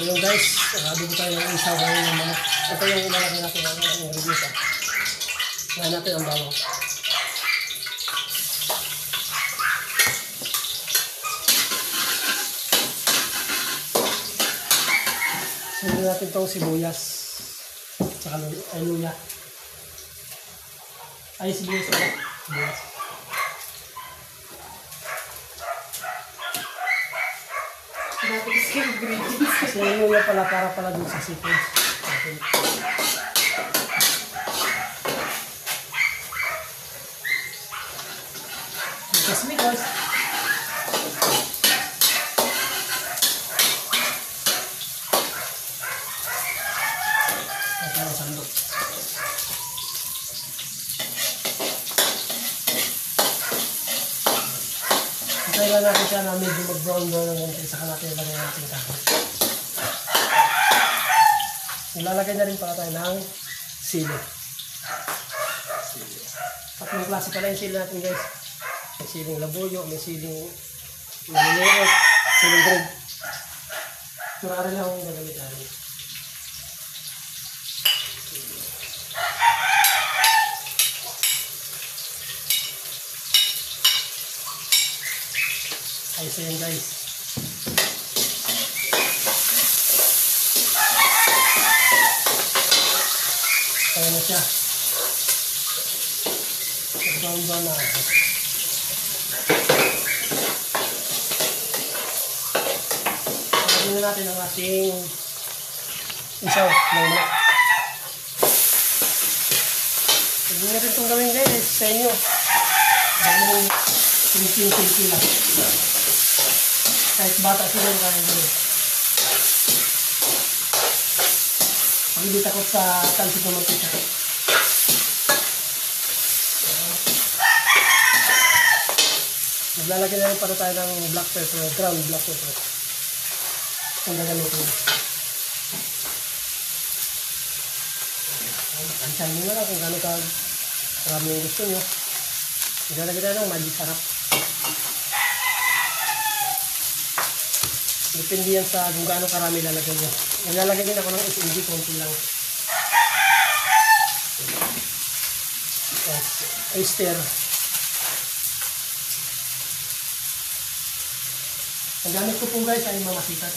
yung guys, adobo tayo ng isaw ngayon ng manok. Ito yung ilalagay natin ng ingredients. Ngayon natin ang bawang. Sunod natin itong sibuyas. Tsaka luya. Ay, sibuyas pala. Sibuyas. Kasi yung luya pala para pala dun sa seafood. Kasi guys. Sandok. Hintayin lang natin siya na medyo mag-brown ng konti. Saka natin ilagay natin kahit. Ilalagay na rin pala tayo ng sili. Tatlong klase pala yung sili natin guys. May siling labuyo, may siling malinero, siling green. Turari lang akong gagamit natin. Ayos na yun guys. Kaya na siya. Brown na. Lagyan na natin ang ating isaw ng manok. Pwede nyo rin itong gawin guys sa inyo. Gawin simple lang. Kahit bata siguro kaya gawin. Pag hindi takot sa talsik ng mantika. Maglalagay na rin para tayo ng black pepper, ground black pepper. Kung gagamitin mo. Ansayin nyo na lang kung gano'n karami yung gusto nyo. Maglalagay na ng magic sarap. Depende yan sa kung gaano karami lalagyan nyo. Naglalagay din ako ng SMG, konti lang. Oyster. Ang gamit ko po guys ay mamasitas.